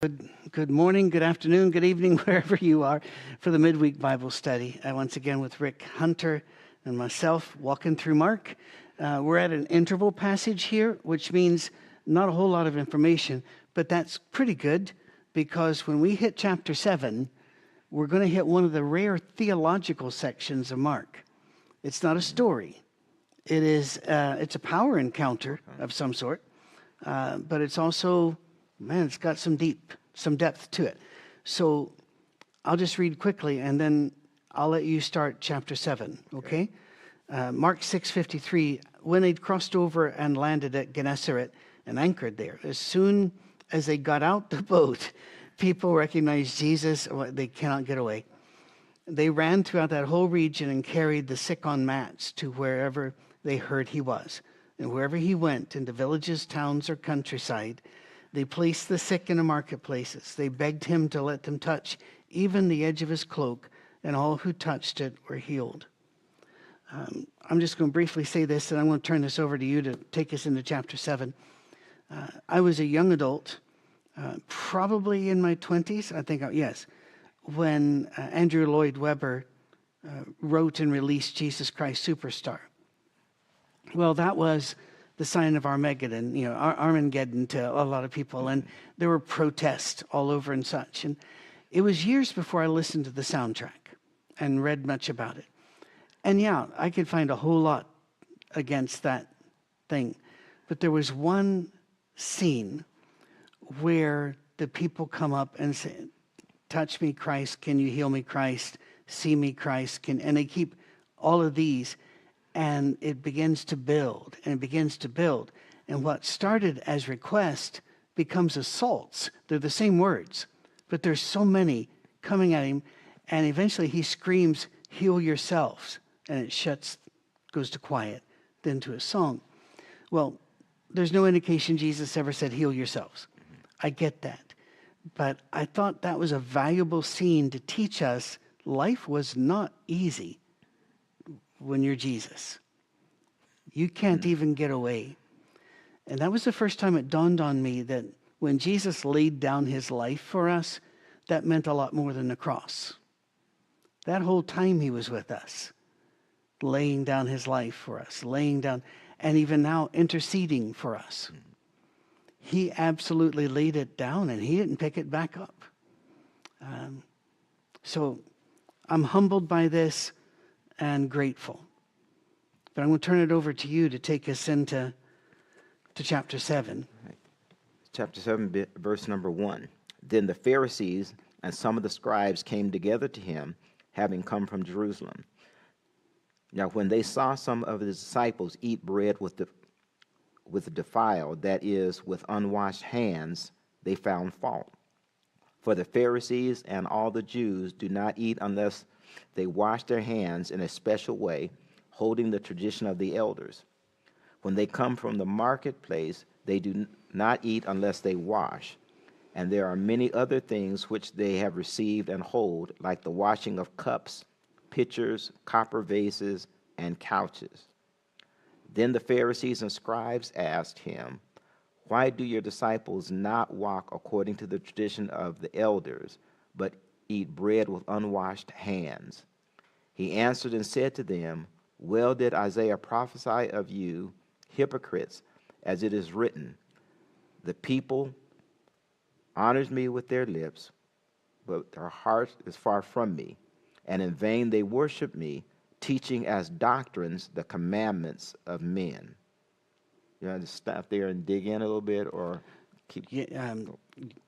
Good morning, good afternoon, good evening, wherever you are for the midweek Bible study. Once again with Rick Hunter and myself walking through Mark. We're at an interval passage here, which means not a whole lot of information, but that's pretty good because when we hit chapter 7, we're going to hit one of the rare theological sections of Mark. It's not a story. It's a power encounter of some sort, but it's also it's got some depth to it. So I'll just read quickly, and then I'll let you start chapter 7, okay? Mark 6:53, when they'd crossed over and landed at Gennesaret and anchored there, as soon as they got out the boat, people recognized Jesus. They cannot get away. They ran throughout that whole region and carried the sick on mats to wherever they heard he was. And wherever he went, into villages, towns, or countryside, they placed the sick in the marketplaces. They begged him to let them touch even the edge of his cloak, and all who touched it were healed. I'm just going to briefly say this, and I'm going to turn this over to you to take us into chapter 7. I was a young adult, probably in my 20s, when Andrew Lloyd Webber wrote and released Jesus Christ Superstar. Well, that was the sign of Armageddon, Armageddon to a lot of people. And there were protests all over and such. And it was years before I listened to the soundtrack and read much about it. And yeah, I could find a whole lot against that thing. But there was one scene where the people come up and say, touch me, Christ. Can you heal me, Christ? See me, Christ. And they keep all of these. And it begins to build, and it begins to build. And what started as request becomes assaults. They're the same words, but there's so many coming at him. And eventually he screams, heal yourselves. And it goes to quiet, then to a song. Well, there's no indication Jesus ever said, heal yourselves. I get that. But I thought that was a valuable scene to teach us life was not easy. When you're Jesus, you can't even get away. And that was the first time it dawned on me that when Jesus laid down his life for us, that meant a lot more than the cross. That whole time he was with us, laying down his life for us, and even now interceding for us. He absolutely laid it down and he didn't pick it back up. So I'm humbled by this and grateful. But I'm going to turn it over to you to take us into chapter 7. Right. Chapter 7, verse number 1. Then the Pharisees and some of the scribes came together to him, having come from Jerusalem. Now when they saw some of his disciples eat bread with the defiled, that is, with unwashed hands, they found fault. For the Pharisees and all the Jews do not eat unless they wash their hands in a special way, holding the tradition of the elders. When they come from the marketplace, they do not eat unless they wash. And there are many other things which they have received and hold, like the washing of cups, pitchers, copper vases, and couches. Then the Pharisees and scribes asked him, why do your disciples not walk according to the tradition of the elders, but eat bread with unwashed hands? He answered and said to them, well did Isaiah prophesy of you, hypocrites, as it is written, the people honors me with their lips, but their heart is far from me, and in vain they worship me, teaching as doctrines the commandments of men. You want to stop there and dig in a little bit, or keep? Yeah,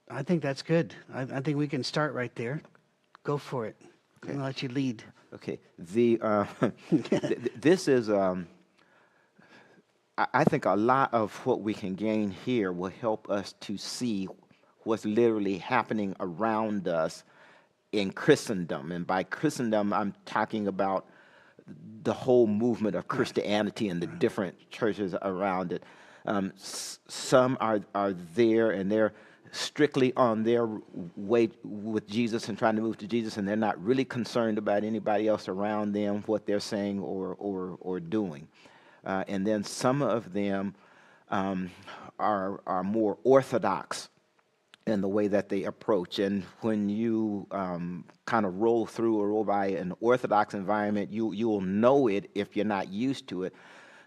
I think that's good. I think we can start right there. Go for it. Okay. I'm going to let you lead. Okay. This is, I think a lot of what we can gain here will help us to see what's literally happening around us in Christendom. And by Christendom, I'm talking about the whole movement of Christianity and the different churches around it. Some are there and they're strictly on their way with Jesus and trying to move to Jesus, and they're not really concerned about anybody else around them, what they're saying or doing. And then some of them are more orthodox in the way that they approach. And when you kind of roll through or roll by an Orthodox environment, you will know it if you're not used to it,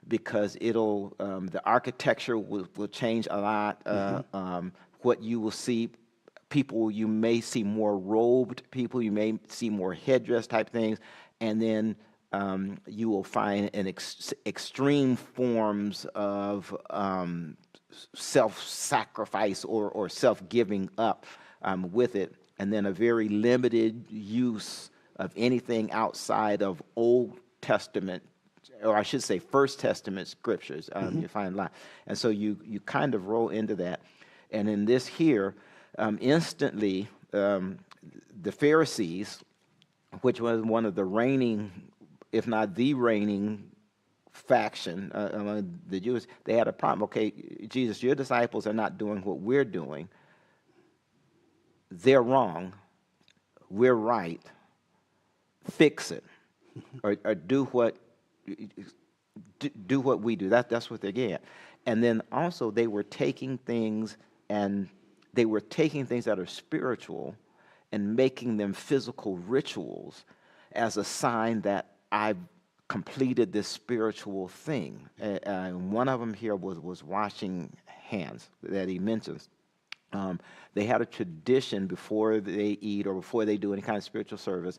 because it'll the architecture will change a lot. What you will see, people, you may see more robed people, you may see more headdress type things, and then you will find an extreme forms of self-sacrifice or self-giving up with it, and then a very limited use of anything outside of Old Testament, or I should say First Testament scriptures. You find a lot. And so you kind of roll into that. And in this here, instantly, the Pharisees, which was one of the reigning, if not the reigning faction among the Jews, they had a problem. Okay, Jesus, your disciples are not doing what we're doing. They're wrong. We're right. Fix it, or do what we do. That's what they're getting. And then also they were taking things that are spiritual and making them physical rituals as a sign that I've completed this spiritual thing. One of them here was washing hands that he mentions. They had a tradition before they eat or before they do any kind of spiritual service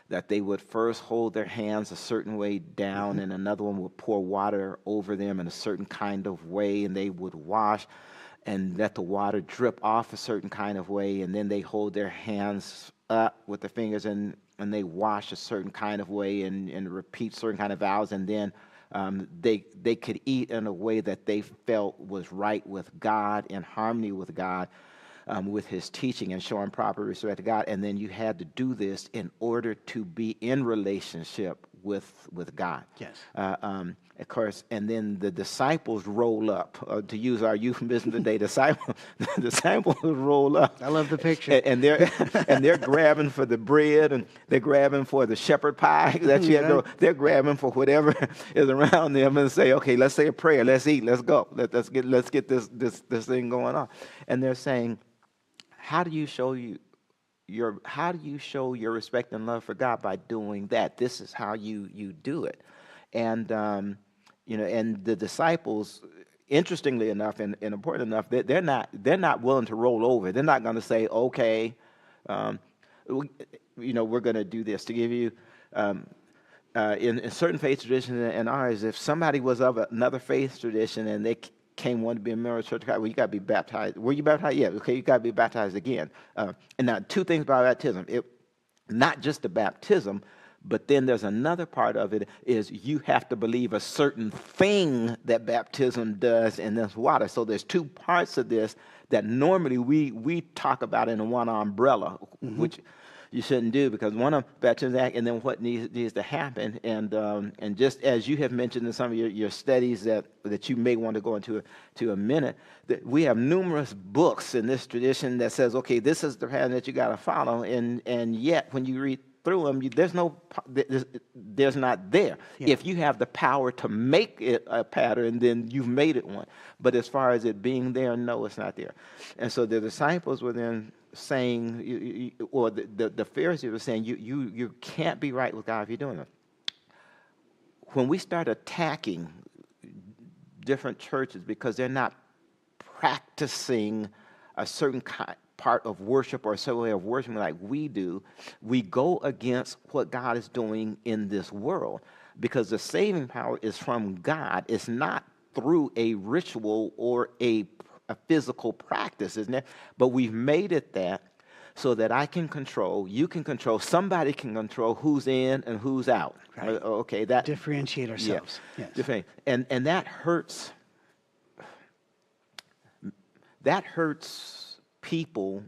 that they would first hold their hands a certain way down, and another one would pour water over them in a certain kind of way, and they would wash and let the water drip off a certain kind of way, and then they hold their hands up with the fingers and they wash a certain kind of way and repeat certain kind of vows, and then they could eat in a way that they felt was right with God, in harmony with God, with his teaching and showing proper respect to God. And then you had to do this in order to be in relationship with God. Yes. Of course, and then the disciples roll up. To use our euphemism today, the disciples roll up. I love the picture. And they're grabbing for the bread, and they're grabbing for the shepherd pie that you had to go. They're grabbing for whatever is around them and say, okay, let's say a prayer, let's eat, let's go, let's get this thing going on. And they're saying, how do you show your respect and love for God? By doing that. This is how you do it. And and the disciples, interestingly enough and important enough, they're not willing to roll over. They're not going to say, okay, we're going to do this. To give you in certain faith traditions and ours, if somebody was of another faith tradition and they wanted to be a member of the Church of God, well, you got to be baptized. Were you baptized? Yeah, okay, you got to be baptized again. And now, two things about baptism. Not just the baptism, but then there's another part of it is you have to believe a certain thing that baptism does in this water. So there's two parts of this that normally we talk about in one umbrella, which you shouldn't do, because one of baptism act and then what needs to happen, and just as you have mentioned in some of your studies that you may want to go into a minute, that we have numerous books in this tradition that says, okay, this is the pattern that you got to follow, and yet when you read through them, there's not there. Yeah. If you have the power to make it a pattern, then you've made it one. But as far as it being there, no, it's not there. And so the disciples were then saying, or the Pharisees were saying, you can't be right with God if you're doing it. When we start attacking different churches because they're not practicing a certain part of worship or a certain way of worshiping like we do, we go against what God is doing in this world, because the saving power is from God. It's not through a ritual or a physical practice, isn't it? But we've made it that so that I can control, you can control, somebody can control who's in and who's out. Right. Okay, that differentiate ourselves. Yeah, yes. And that hurts. That hurts people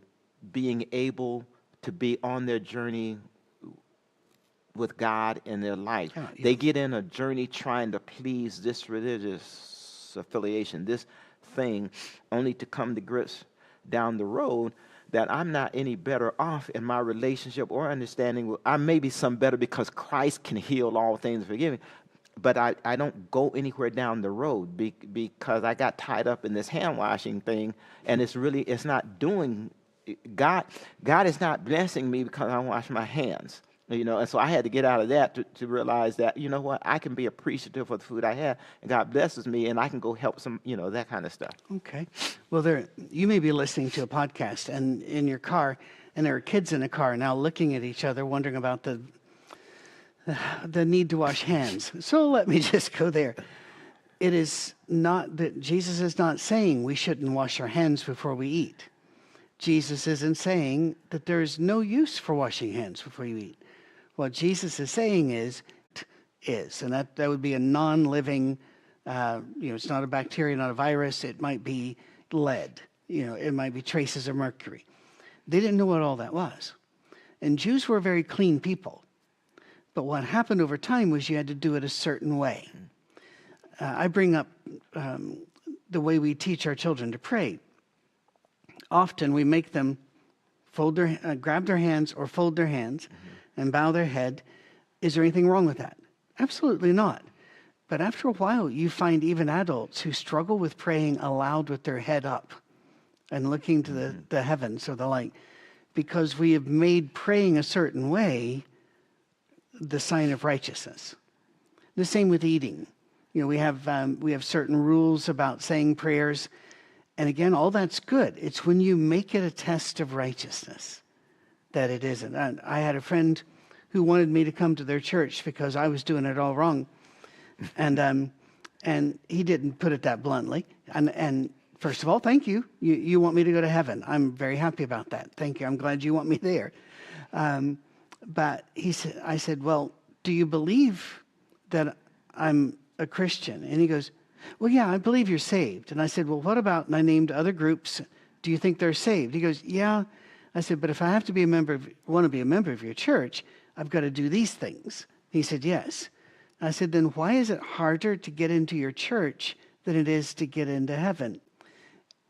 being able to be on their journey with God in their life. Oh, yeah. They get in a journey trying to please this religious affiliation, this thing, only to come to grips down the road that I'm not any better off in my relationship or understanding. I may be some better because Christ can heal all things, forgiving. but I don't go anywhere down the road because I got tied up in this hand washing thing, and it's not doing God. God is not blessing me because I wash my hands. And so I had to get out of that to realize that, you know what, I can be appreciative for the food I have, and God blesses me, and I can go help some, that kind of stuff. Okay. Well, you may be listening to a podcast and in your car, and there are kids in the car now looking at each other, wondering about the need to wash hands. So let me just go there. It is not that Jesus is not saying we shouldn't wash our hands before we eat. Jesus isn't saying that there's no use for washing hands before you eat. What Jesus is saying is, and that would be a non-living, it's not a bacteria, not a virus. It might be lead. It might be traces of mercury. They didn't know what all that was. And Jews were very clean people. But what happened over time was you had to do it a certain way. I bring up the way we teach our children to pray. Often we make them grab their hands or fold their hands and bow their head. Is there anything wrong with that? Absolutely not. But after a while, you find even adults who struggle with praying aloud with their head up and looking to the heavens or the light, because we have made praying a certain way the sign of righteousness. The same with eating. We have certain rules about saying prayers. And again, all that's good. It's when you make it a test of righteousness that it isn't. I had a friend who wanted me to come to their church because I was doing it all wrong. And he didn't put it that bluntly. And first of all, thank you. You want me to go to heaven. I'm very happy about that. Thank you. I'm glad you want me there. But I said, well, do you believe that I'm a Christian? And he goes, well, yeah, I believe you're saved. And I said, well, what about, and I named other groups, do you think they're saved? He goes, yeah. I said, but if I have to want to be a member of your church, I've got to do these things. He said, yes. I said, then why is it harder to get into your church than it is to get into heaven?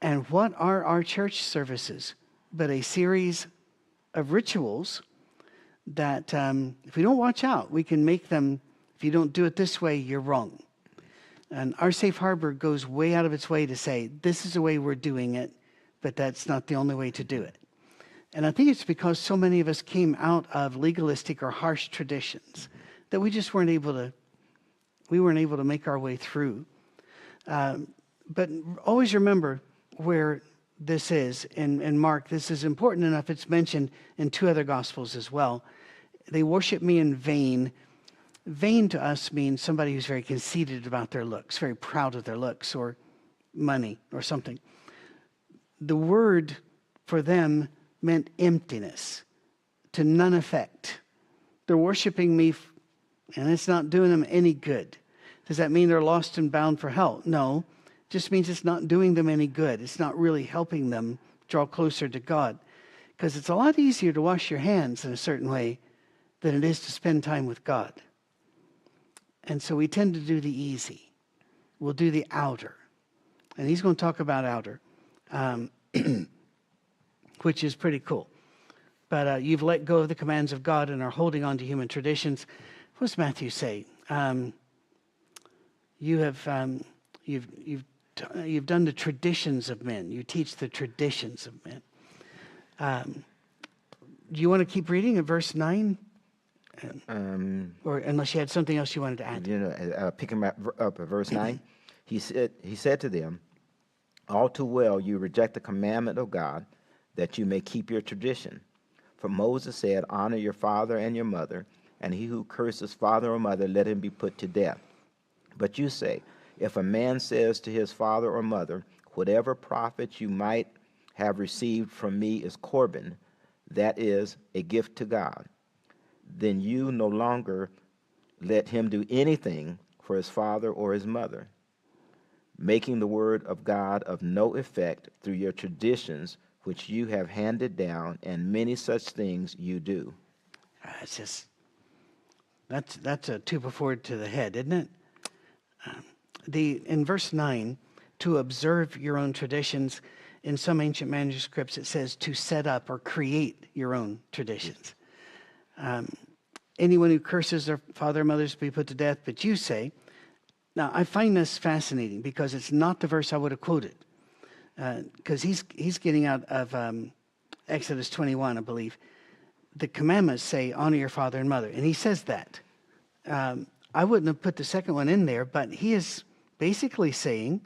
And what are our church services but a series of rituals that if we don't watch out, we can make them, if you don't do it this way, you're wrong. And our safe harbor goes way out of its way to say, this is the way we're doing it, but that's not the only way to do it. And I think it's because so many of us came out of legalistic or harsh traditions that we just weren't able to make our way through. But always remember where this is. In Mark, this is important enough. It's mentioned in 2 other Gospels as well. They worship me in vain. Vain to us means somebody who's very conceited about their looks, very proud of their looks or money or something. The word for them meant emptiness, to none effect. They're worshiping me, and it's not doing them any good. Does that mean they're lost and bound for hell? No, it just means it's not doing them any good. It's not really helping them draw closer to God, because it's a lot easier to wash your hands in a certain way than it is to spend time with God. And so we tend to do the easy. We'll do the outer. And he's going to talk about outer, which is pretty cool. But you've let go of the commands of God and are holding on to human traditions. What does Matthew say? You've done the traditions of men. You teach the traditions of men. Do you want to keep reading at verse 9? Or unless you had something else you wanted to add. Picking up at verse 9, he said to them, all too well you reject the commandment of God, that you may keep your tradition. For Moses said, honor your father and your mother, and he who curses father or mother, let him be put to death. But you say, if a man says to his father or mother, whatever profit you might have received from me is Corban, that is a gift to God, then you no longer let him do anything for his father or his mother, making the word of God of no effect through your traditions, which you have handed down, and many such things you do. It's just, that's a two before to the head, isn't it? In verse 9, to observe your own traditions, in some ancient manuscripts it says to set up or create your own traditions. anyone who curses their father or mother is to be put to death, but you say, now I find this fascinating because it's not the verse I would have quoted, because he's getting out of Exodus 21, I believe. The commandments say, honor your father and mother, and he says that. I wouldn't have put the second one in there, but he is basically saying,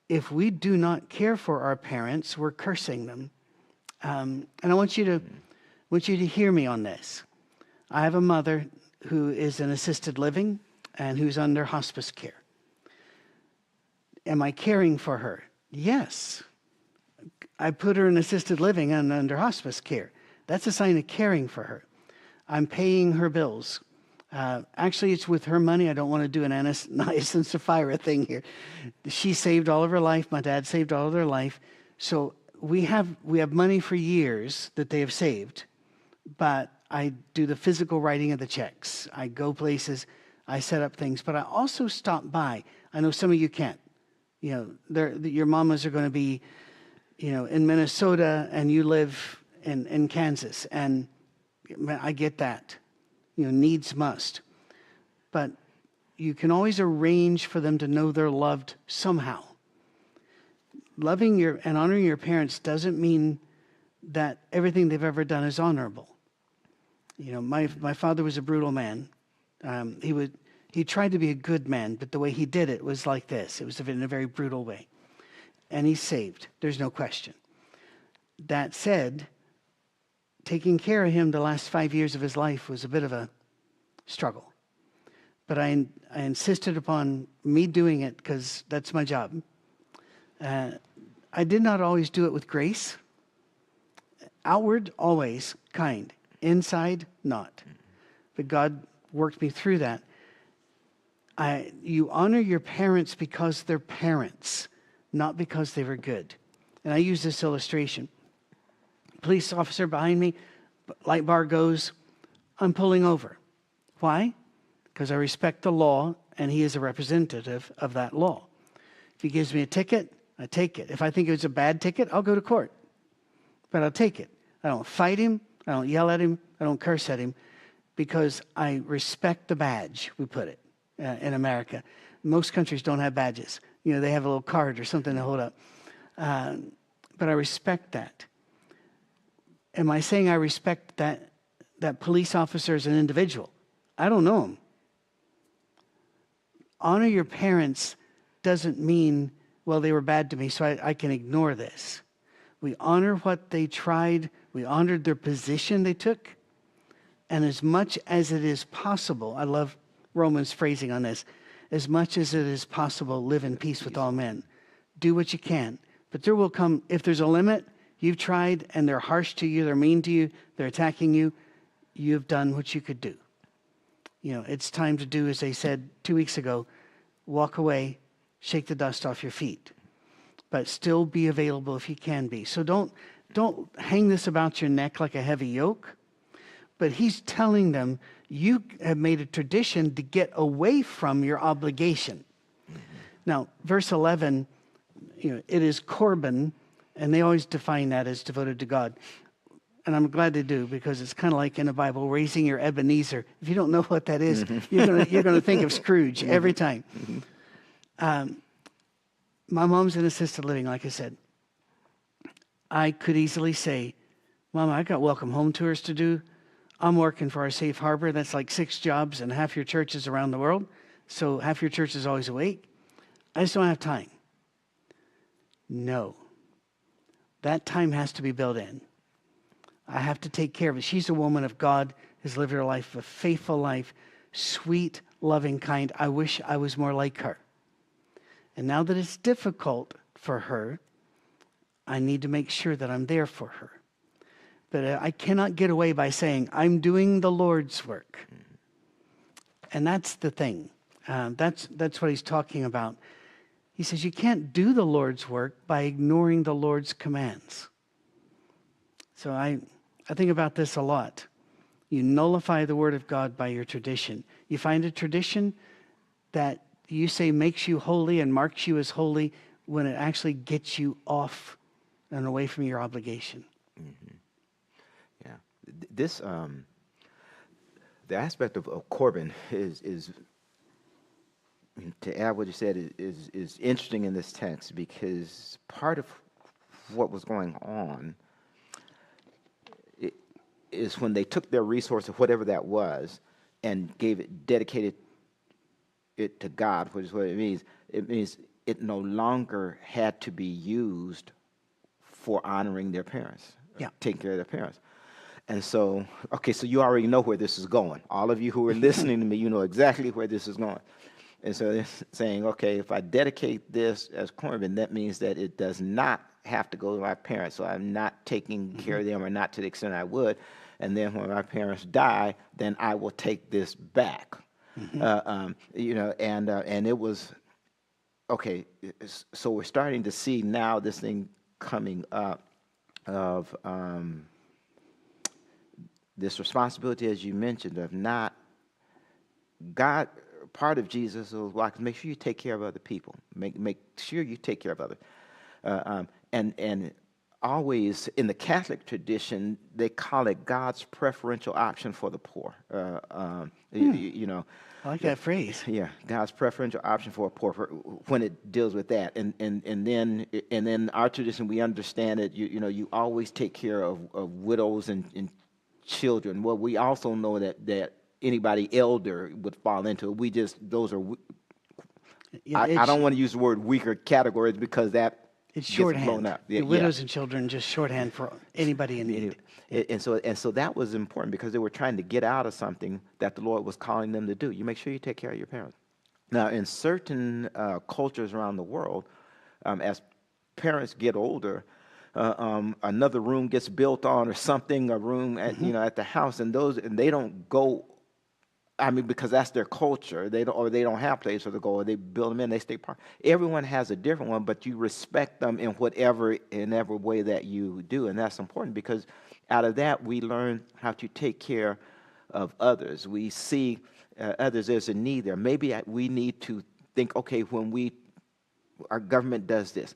if we do not care for our parents, we're cursing them. And I want you to hear me on this. I have a mother who is in assisted living and who's under hospice care. Am I caring for her? Yes. I put her in assisted living and under hospice care. That's a sign of caring for her. I'm paying her bills. Actually, it's with her money. I don't want to do an Ananias and Sapphira thing here. She saved all of her life. My dad saved all of their life. So we have money for years that they have saved, but I do the physical writing of the checks. I go places. I set up things, but I also stop by. I know some of you can't. You know, your mamas are going to be, you know, in Minnesota and you live in Kansas, and I get that. You know, needs must. But you can always arrange for them to know they're loved somehow. Loving and honoring your parents doesn't mean that everything they've ever done is honorable. You know, my father was a brutal man. He tried to be a good man, but the way he did it was like this. It was in a very brutal way. And he's saved. There's no question. That said, taking care of him the last 5 years of his life was a bit of a struggle. But I insisted upon me doing it because that's my job. I did not always do it with grace. Outward, always kind. Inside, not. But God worked me through that. You honor your parents because they're parents, not because they were good. And I use this illustration. Police officer behind me, light bar goes, I'm pulling over. Why? Because I respect the law, and he is a representative of that law. If he gives me a ticket, I take it. If I think it was a bad ticket, I'll go to court. But I'll take it. I don't fight him. I don't yell at him. I don't curse at him, because I respect the badge, we put it, in America. Most countries don't have badges. You know, they have a little card or something to hold up. But I respect that. Am I saying I respect that police officer as an individual? I don't know him. Honor your parents doesn't mean, well, they were bad to me, so I can ignore this. We honor what they tried. We honored their position they took. And as much as it is possible, I love Romans' phrasing on this, as much as it is possible, live in peace with all men. Do what you can. But there will come, if there's a limit, you've tried and they're harsh to you, they're mean to you, they're attacking you, you've done what you could do. You know, it's time to do, as they said 2 weeks ago, walk away, shake the dust off your feet, but still be available if you can be. So don't hang this about your neck like a heavy yoke, but he's telling them, you have made a tradition to get away from your obligation. Now, verse 11, you know, it is Corban, and they always define that as devoted to God. And I'm glad they do, because it's kind of like in the Bible, raising your Ebenezer. If you don't know what that is, you're gonna think of Scrooge every time. My mom's in assisted living, like I said. I could easily say, Mom, I got welcome home tours to do. I'm working for our safe harbor. That's like 6 jobs, and half your church is around the world. So half your church is always awake. I just don't have time. No. That time has to be built in. I have to take care of it. She's a woman of God, has lived her life, a faithful life, sweet, loving, kind. I wish I was more like her. And now that it's difficult for her, I need to make sure that I'm there for her. But I cannot get away by saying, I'm doing the Lord's work. And that's the thing. That's what he's talking about. He says you can't do the Lord's work by ignoring the Lord's commands. So I think about this a lot. You nullify the word of God by your tradition. You find a tradition that you say makes you holy and marks you as holy when it actually gets you off and away from your obligation. Mm-hmm. Yeah. This, The aspect of Corbin is to add what you said is interesting in this text, because part of what was going on is when they took their resource of whatever that was and dedicated it to God, which is what it means. It means it no longer had to be used for honoring their parents, taking care of their parents. And so, okay, so you already know where this is going. All of you who are listening to me, you know exactly where this is going. And so they're saying, okay, if I dedicate this as Corbin, that means that it does not have to go to my parents. So I'm not taking care of them, or not to the extent I would. And then when my parents die, then I will take this back. You know, and it was, okay, so we're starting to see now this thing coming up of this responsibility, as you mentioned, of not God. Part of Jesus was like, make sure you take care of other people. Make sure you take care of others. And always in the Catholic tradition, they call it God's preferential option for the poor. You know, I like that phrase. Yeah, God's preferential option for a poor, when it deals with that. And then our tradition, we understand it. You know, you always take care of widows and children. Well, we also know that anybody elder would fall into it. Those are, I don't want to use the word weaker categories, because that it's gets shorthand. blown up. The widows and children, just shorthand for anybody in need. And so that was important, because they were trying to get out of something that the Lord was calling them to do. You make sure you take care of your parents. Now, in certain cultures around the world, as parents get older, another room gets built on, or something, a room at, at the house, and they don't go. I mean, because that's their culture. They don't have places to go, or they build them in. They stay part. Everyone has a different one, but you respect them in every way that you do, and that's important, because out of that we learn how to take care of others. We see others, there's a need there. Maybe we need to think, okay, when our government does this,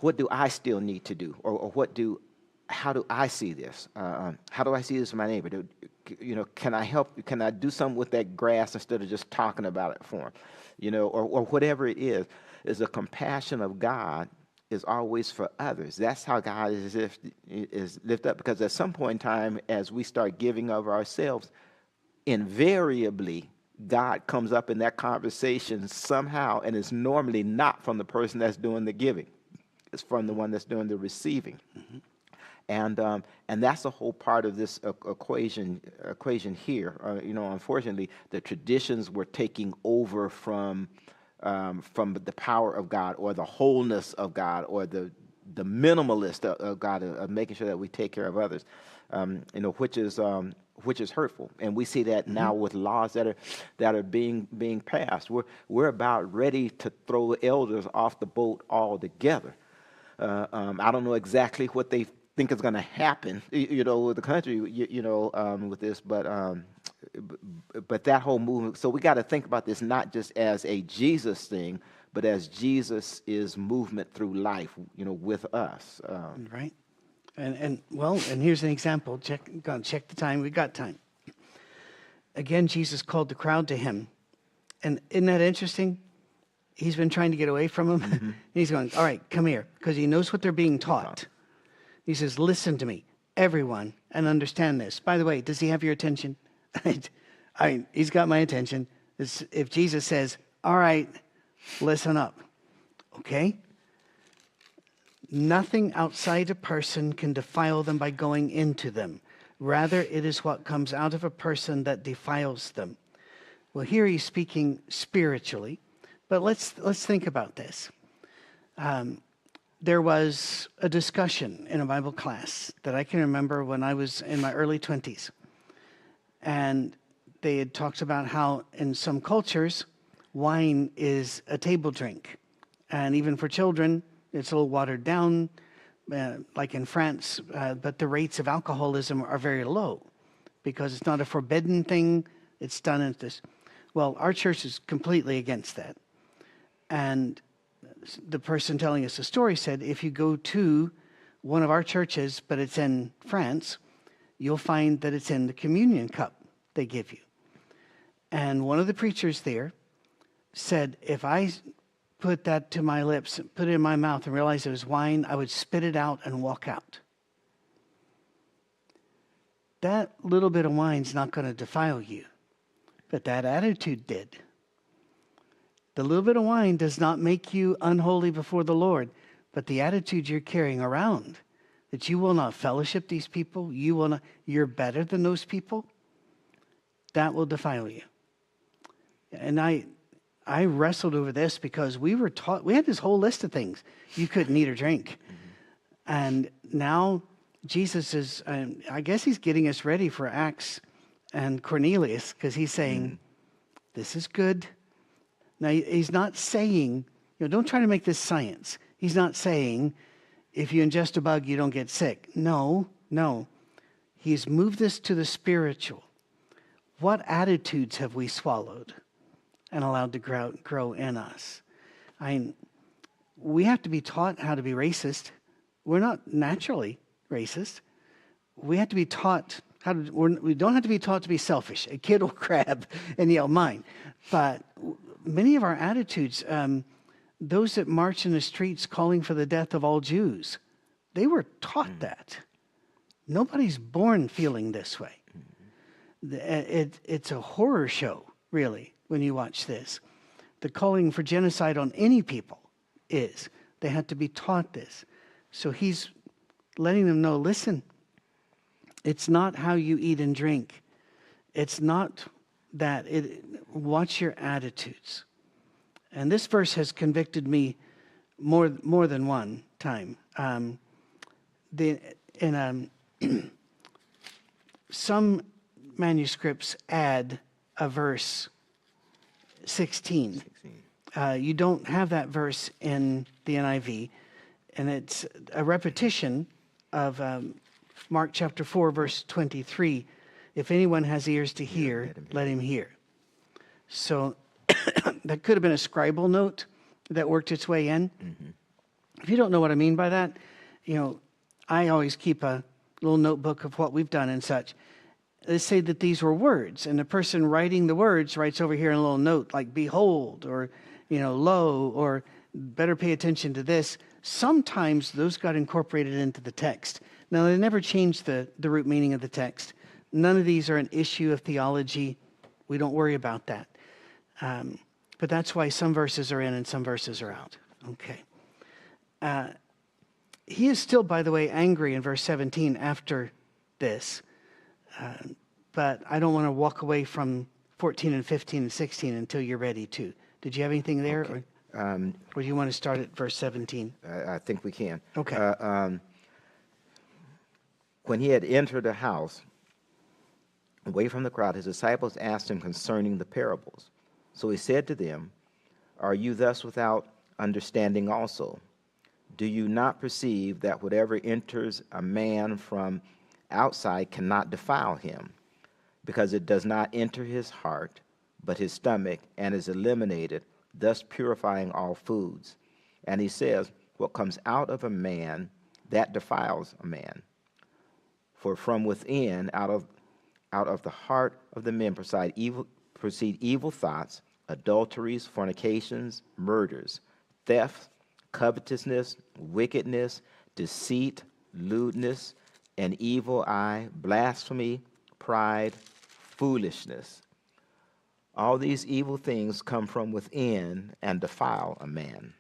what do I still need to do, or how do I see this? How do I see this in my neighbor? Can I help? Can I do something with that grass instead of just talking about it for him? Or whatever it is the compassion of God is always for others. That's how God is lifted up, because at some point in time, as we start giving of ourselves, invariably, God comes up in that conversation somehow, and it's normally not from the person that's doing the giving. It's from the one that's doing the receiving. And that's a whole part of this equation here. Unfortunately, the traditions were taking over from the power of God, or the wholeness of God, or the minimalist of God, of making sure that we take care of others. Which is hurtful, and we see that now with laws that are being passed. We're about ready to throw elders off the boat altogether. I don't know exactly what they think is going to happen, with the country, with this, but that whole movement. So we got to think about this not just as a Jesus thing, but as Jesus is movement through life, with us. Right. And here's an example. Check the time. We got time. Again, Jesus called the crowd to him, and isn't that interesting? He's been trying to get away from him. Mm-hmm. He's going, all right, come here, because he knows what they're being taught. He says, listen to me, everyone, and understand this. By the way, does he have your attention? He's got my attention. If Jesus says, all right, listen up, okay? Nothing outside a person can defile them by going into them. Rather, it is what comes out of a person that defiles them. Well, here he's speaking spiritually, but let's think about this. There was a discussion in a Bible class that I can remember when I was in my early 20s. And they had talked about how in some cultures, wine is a table drink. And even for children, it's a little watered down, like in France. But the rates of alcoholism are very low because it's not a forbidden thing. It's done in this. Well, our church is completely against that. And the person telling us the story said, if you go to one of our churches, but it's in France, you'll find that it's in the communion cup they give you. And one of the preachers there said, if I put that to my lips, put it in my mouth and realized it was wine, I would spit it out and walk out. That little bit of wine's not going to defile you, but that attitude did. The little bit of wine does not make you unholy before the Lord, but the attitude you're carrying around, that you will not fellowship these people, you're better than those people, that will defile you. And I wrestled over this because we were taught, we had this whole list of things you couldn't eat or drink. And now Jesus is, I guess he's getting us ready for Acts and Cornelius, because he's saying, this is good. Now, he's not saying, don't try to make this science. He's not saying, if you ingest a bug, you don't get sick. No. He's moved this to the spiritual. What attitudes have we swallowed and allowed to grow in us? We have to be taught how to be racist. We're not naturally racist. We have to be taught we don't have to be taught to be selfish. A kid will grab and yell, mine. But many of our attitudes, those that march in the streets calling for the death of all Jews, they were taught that. Nobody's born feeling this way. It's a horror show, really, when you watch this. The calling for genocide on any people is. They had to be taught this. So he's letting them know, listen, it's not how you eat and drink. It's not that. Watch your attitudes. And this verse has convicted me more than one time. Some manuscripts add a verse 16. You don't have that verse in the NIV, and it's a repetition of Mark chapter 4, verse 23. If anyone has ears to hear, let him hear. So that could have been a scribal note that worked its way in. Mm-hmm. If you don't know what I mean by that, I always keep a little notebook of what we've done and such. Let's say that these were words, and the person writing the words writes over here in a little note like behold, or lo, or better pay attention to this. Sometimes those got incorporated into the text. Now, they never changed the root meaning of the text. None of these are an issue of theology. We don't worry about that. But that's why some verses are in and some verses are out. Okay. He is still, by the way, angry in verse 17 after this. But I don't want to walk away from 14 and 15 and 16 until you're ready to. Did you have anything there? Okay. Or do you want to start at verse 17? I think we can. Okay. When he had entered the house, away from the crowd, his disciples asked him concerning the parables. So he said to them, are you thus without understanding also? Do you not perceive that whatever enters a man from outside cannot defile him, because it does not enter his heart, but his stomach, and is eliminated, thus purifying all foods? And he says, what comes out of a man, that defiles a man. For from within, out of the heart of the men proceed evil thoughts, adulteries, fornications, murders, theft, covetousness, wickedness, deceit, lewdness, an evil eye, blasphemy, pride, foolishness. All these evil things come from within and defile a man.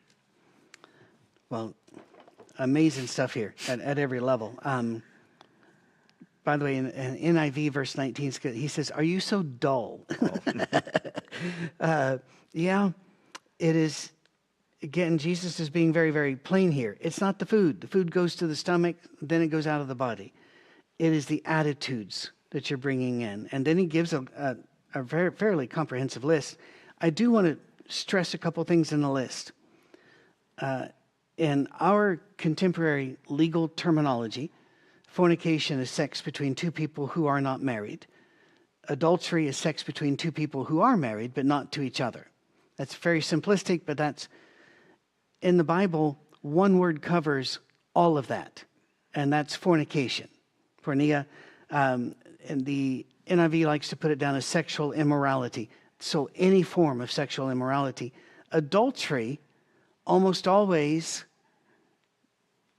Well, amazing stuff here at every level. By the way, in NIV verse 19, he says, are you so dull? Yeah, it is. Again, Jesus is being very, very plain here. It's not the food. The food goes to the stomach, then it goes out of the body. It is the attitudes that you're bringing in. And then he gives a very, fairly comprehensive list. I do want to stress a couple things in the list. In our contemporary legal terminology, fornication is sex between two people who are not married. Adultery is sex between two people who are married, but not to each other. That's very simplistic, but that's, in the Bible, one word covers all of that, and that's fornication. Porneia, And the NIV likes to put it down as sexual immorality. So any form of sexual immorality. Adultery almost always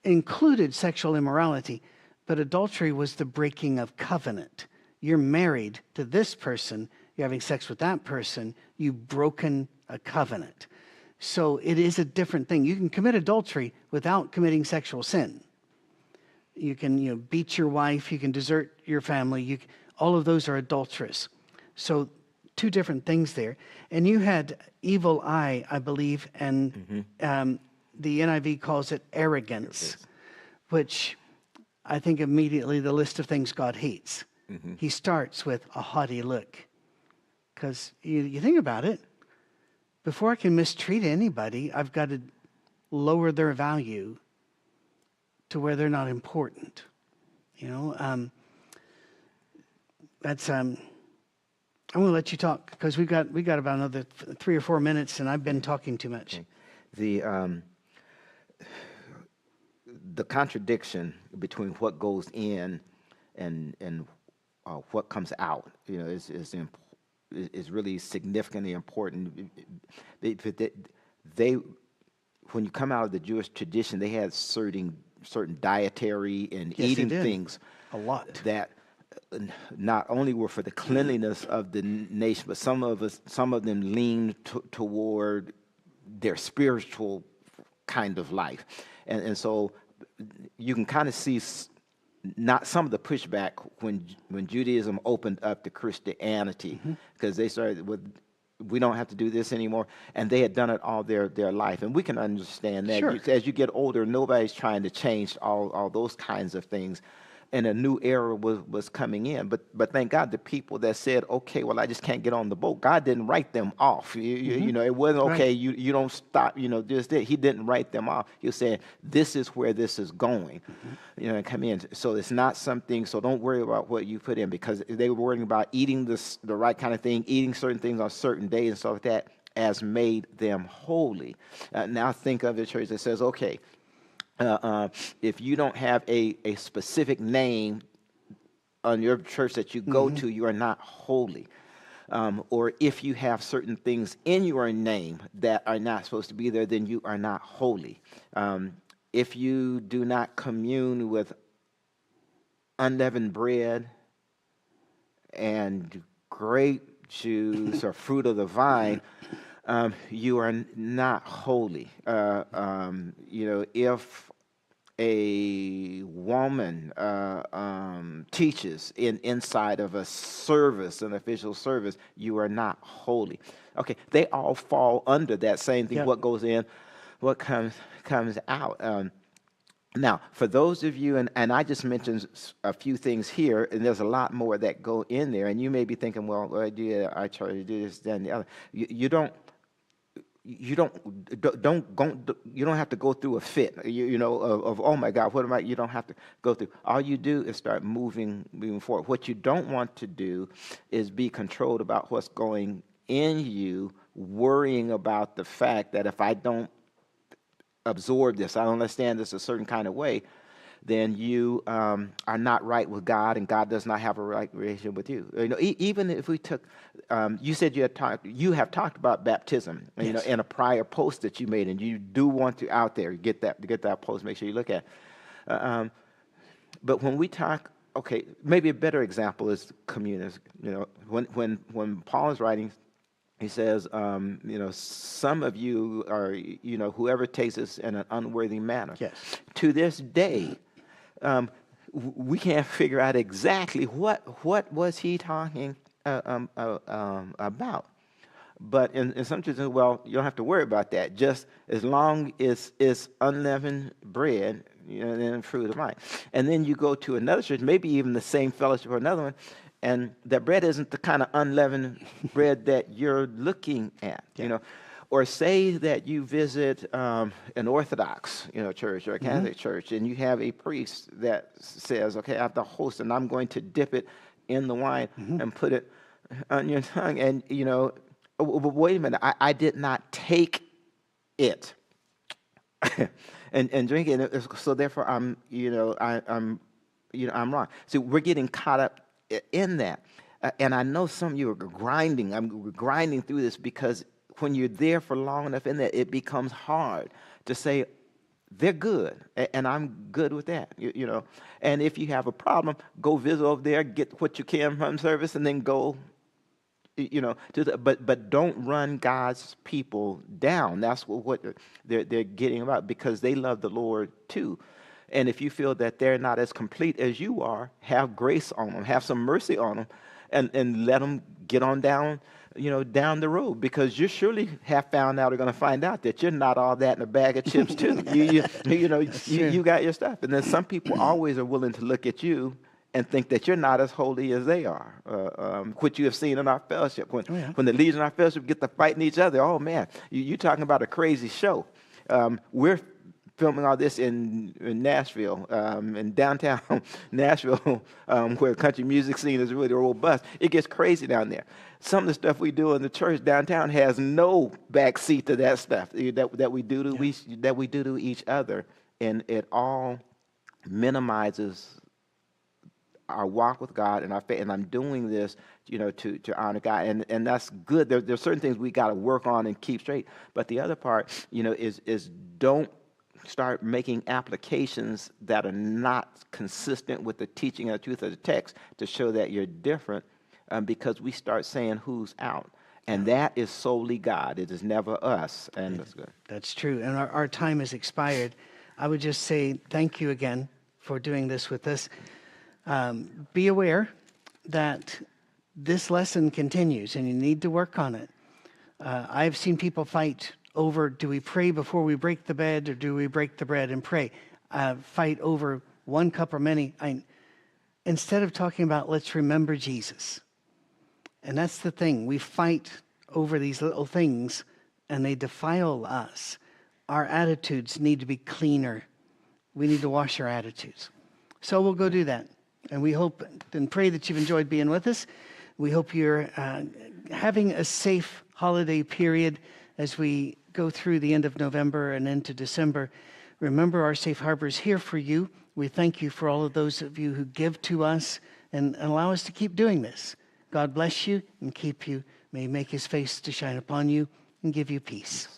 included sexual immorality, but adultery was the breaking of covenant. You're married to this person, you're having sex with that person, you've broken a covenant. So it is a different thing. You can commit adultery without committing sexual sin. You can, beat your wife, you can desert your family, all of those are adulterous. So two different things there. And you had evil eye, I believe, and the NIV calls it arrogance, which I think immediately the list of things God hates. He starts with a haughty look. Because you think about it, before I can mistreat anybody, I've got to lower their value to where they're not important. That's I'm going to let you talk because we got about another 3 or 4 minutes, and I've been talking too much. Okay. The contradiction between what goes in and what comes out, is really significantly important. They when you come out of the Jewish tradition, they had certain dietary and eating things a lot that not only were for the cleanliness of the nation, but some of them leaned toward their spiritual kind of life, and so you can kind of see not some of the pushback when Judaism opened up to Christianity, because they started with, we don't have to do this anymore, and they had done it all their life, and we can understand that. Sure. As you get older, nobody's trying to change all those kinds of things, and a new era was coming in. But thank God the people that said, okay, well, I just can't get on the boat, God didn't write them off. It wasn't okay. Right. You don't stop. Just that. He didn't write them off. He was saying, this is where this is going. And come in. So it's not something. So don't worry about what you put in, because they were worrying about eating the right kind of thing, eating certain things on certain days and stuff like that, as made them holy. Now think of the church that says, okay, if you don't have a specific name on your church that you go to, you are not holy. Or if you have certain things in your name that are not supposed to be there, then you are not holy. If you do not commune with unleavened bread and grape juice or fruit of the vine, you are not holy. If a woman teaches inside of a service, an official service, you are not holy. Okay, they all fall under that same thing. Yep. What goes in, what comes out. Now, for those of you, and I just mentioned a few things here, and there's a lot more that go in there, and you may be thinking, well, I try to do this, that, and the other. You don't have to go through a fit, of oh my God, what am I? You don't have to go through. All you do is start moving forward. What you don't want to do is be controlled about what's going in you, worrying about the fact that if I don't absorb this, I don't understand this a certain kind of way, then you are not right with God, and God does not have a right relationship with you. Even if we took, you said you have talked about baptism, yes, in a prior post that you made, and you do want to out there get that post. Make sure you look at. But when we talk, okay, maybe a better example is communion. When Paul is writing, he says, some of you are, whoever takes this in an unworthy manner. Yes. To this day, we can't figure out exactly what was he talking about. But in some churches, well, you don't have to worry about that. Just as long as it's unleavened bread, and then fruit of the vine. And then you go to another church, maybe even the same fellowship or another one, and that bread isn't the kind of unleavened bread that you're looking at, Or say that you visit an Orthodox, church or a Catholic church, and you have a priest that says, okay, I have to host, and I'm going to dip it in the wine and put it on your tongue. And, wait a minute, I did not take it and drink it. So therefore, I'm I'm wrong. See, we're getting caught up in that. And I know some of you are grinding. I'm grinding through this because when you're there for long enough in that, it becomes hard to say, they're good, and I'm good with that, And if you have a problem, go visit over there, get what you can from service, and then go, but don't run God's people down. That's what they're getting about, because they love the Lord too. And if you feel that they're not as complete as you are, have grace on them, have some mercy on them, and let them get on down, down the road, because you surely have found out or going to find out that you're not all that in a bag of chips too. You got your stuff. And then some people always are willing to look at you and think that you're not as holy as they are, which you have seen in our fellowship. When the leaders in our fellowship get to fighting each other, oh man, you're talking about a crazy show. We're filming all this in Nashville, in downtown Nashville, where country music scene is really robust. It gets crazy down there. Some of the stuff we do in the church downtown has no backseat to that stuff that we do to each other, and it all minimizes our walk with God and our faith. And I'm doing this, to honor God, and that's good. There's certain things we got to work on and keep straight. But the other part, is don't start making applications that are not consistent with the teaching and the truth of the text to show that you're different, because we start saying who's out. And that is solely God. It is never us. And that's good. That's true. And our time has expired. I would just say thank you again for doing this with us. Be aware that this lesson continues and you need to work on it. I've seen people fight over, do we pray before we break the bread, or do we break the bread and pray? Fight over one cup or many. Instead of talking about, let's remember Jesus. And that's the thing. We fight over these little things, and they defile us. Our attitudes need to be cleaner. We need to wash our attitudes. So we'll go do that. And we hope and pray that you've enjoyed being with us. We hope you're having a safe holiday period as we go through the end of November and into December. Remember, our safe harbor is here for you. We thank you for all of those of you who give to us and allow us to keep doing this. God bless you and keep you. May he make his face to shine upon you and give you peace.